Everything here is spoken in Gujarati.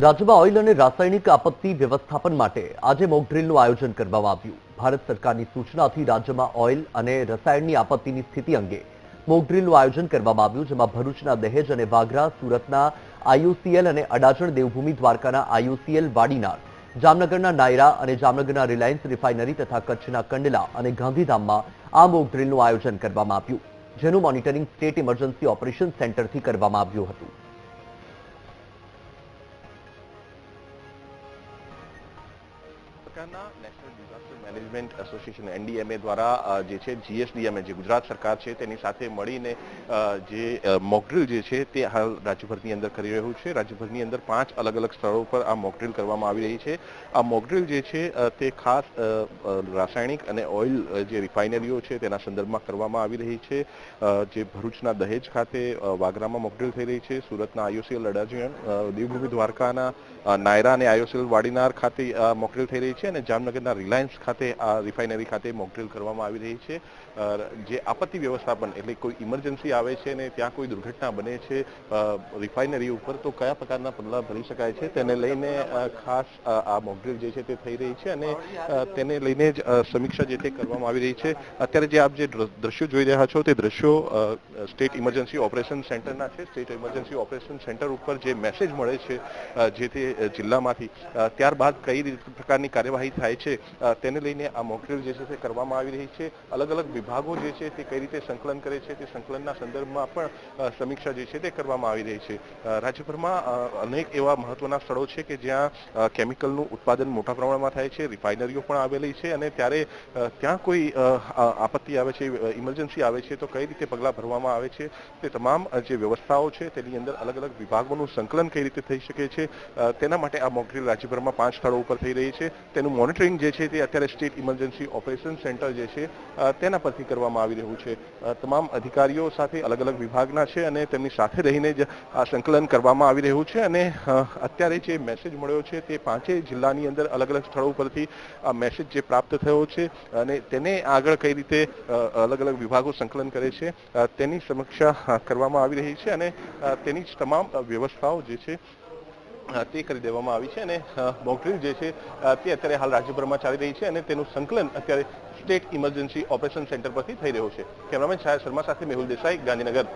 રાજ્યમાં ઓઇલ અને રાસાયણિક આપત્તિ વ્યવસ્થાપન માટે આજે મોક ડ્રીલનું આયોજન કરવામાં આવ્યું। ભારત સરકારની સૂચનાથી રાજ્યમાં ઓઇલ અને રસાયણની આપત્તિની સ્થિતિ અંગે મોક ડ્રીલનું આયોજન કરવામાં આવ્યું, જેમાં ભરૂચના દહેજ અને વાગરા, સુરતના આઈઓસીએલ અને અડાજણ દેવભૂમિ દ્વારકાના આઈઓસીએલ વાડીનાર, જામનગરના નાયરા અને જામનગરના રિલાયન્સ રિફાઇનરી તથા કચ્છના કંડલા અને ગાંધીધામમાં આ મોક ડ્રીલનું આયોજન કરવામાં આવ્યું, જેનું મોનિટરિંગ સ્ટેટ ઇમરજન્સી ઓપરેશન સેન્ટરથી કરવામાં આવ્યું હતું। National disaster management association NDMA દ્વારા જે છે જીએસડીએમએ જે ગુજરાત સરકાર છે તેની સાથે મળીને જે મોકડ્રીલ જે છે તે હાલ રાજ્યભરની અંદર કરી રહ્યું છે। રાજ્યભરની અંદર 5 અલગ અલગ સ્થળો પર આ મોકડ્રીલ કરવામાં આવી રહી છે। આ મોકડ્રીલ જે છે તે ખાસ રાસાયણિક અને ઓઇલ જે રિફાઇનરીઓ છે તેના સંદર્ભમાં કરવામાં આવી રહી છે। જે ભરૂચના દહેજ ખાતે વાગરામાં મોકડ્રીલ થઈ રહી છે, સુરતના આઈઓસીએલ અડાજણ, દેવભૂમિ દ્વારકાના નાયરા અને આઈઓસીએલ વાડીનાર ખાતે મોકડ્રીલ થઈ રહી છે અને જામનગરના રિલાયન્સ ખાતે આ રિફાઇનરી ખાતે મોકડ્રીલ કરવામાં આવી રહી છે। જે આપત્તિ વ્યવસ્થાપન એટલે કોઈ ઇમરજન્સી આવે છે અને ત્યાં કોઈ દુર્ઘટના બને છે રિફાઇનરી ઉપર, તો કયા પ્રકારના પગલાં ભરી શકાય છે તેને લઈને ખાસ આ મોકડ્રીલ જે છે તે થઈ રહી છે અને તેને લઈને જ સમીક્ષા જે તે કરવામાં આવી રહી છે। અત્યારે જે આપ જે દ્રશ્યો જોઈ રહ્યા છો તે દ્રશ્યો સ્ટેટ ઇમરજન્સી ઓપરેશન સેન્ટરના છે। સ્ટેટ ઇમરજન્સી ઓપરેશન સેન્ટર ઉપર જે મેસેજ મળે છે જે તે જિલ્લામાંથી, ત્યારબાદ કઈ પ્રકારની કાર્યવાહી થાય છે તેને લઈને આ મોકડ્રીલ જે છે તે કરવામાં આવી રહી છે। અલગ અલગ વિભાગો જે છે તે કઈ રીતે સંકલન કરે છે તે સંકલનના સંદર્ભમાં પણ સમીક્ષા જે છે તે કરવામાં આવી રહી છે। રાજ્યભરમાં અનેક એવા મહત્વના સ્થળો છે કે જ્યાં કેમિકલનું ઉત્પાદન મોટા પ્રમાણમાં થાય છે, રિફાઇનરીઓ પણ આવેલી છે અને ત્યારે ત્યાં કોઈ આપત્તિ આવે છે, ઇમરજન્સી આવે છે તો કઈ રીતે પગલાં ભરવામાં આવે છે તે તમામ જે વ્યવસ્થાઓ છે તેની અંદર અલગ અલગ વિભાગોનું સંકલન કઈ રીતે થઈ શકે છે તેના માટે આ મોકડ્રીલ રાજ્યભરમાં 5 સ્થળો ઉપર થઈ રહી છે। તેનું મોનિટરિંગ જે છે તે અત્યારે સ્ટેટ ઇમરજન્સી ઓપરેશન સેન્ટર જે છે તેના પરથી કરવામાં આવી રહ્યું છે। તમામ અધિકારીઓ સાથે અલગ અલગ વિભાગના છે અને તેમની સાથે રહીને જ આ સંકલન કરવામાં આવી રહ્યું છે અને અત્યારે જે મેસેજ મળ્યો છે તે 5 જિલ્લાની અંદર અલગ અલગ સ્થળો પરથી આ મેસેજ જે પ્રાપ્ત થયો છે અને તેને આગળ કઈ રીતે અલગ અલગ વિભાગો સંકલન કરે છે તેની સમીક્ષા કરવામાં આવી રહી છે અને તેની જ તમામ વ્યવસ્થાઓ જે છે તે કરી દેવામાં આવી છે અને મોકડ્રીલ જે છે તે અત્યારે હાલ રાજ્યભરમાં ચાલી રહી છે અને તેનું સંકલન અત્યારે સ્ટેટ ઇમરજન્સી ઓપરેશન સેન્ટર પરથી થઈ રહ્યું છે। કેમેરામેન છાયા શર્મા સાથે મેહુલ દેસાઈ, ગાંધીનગર।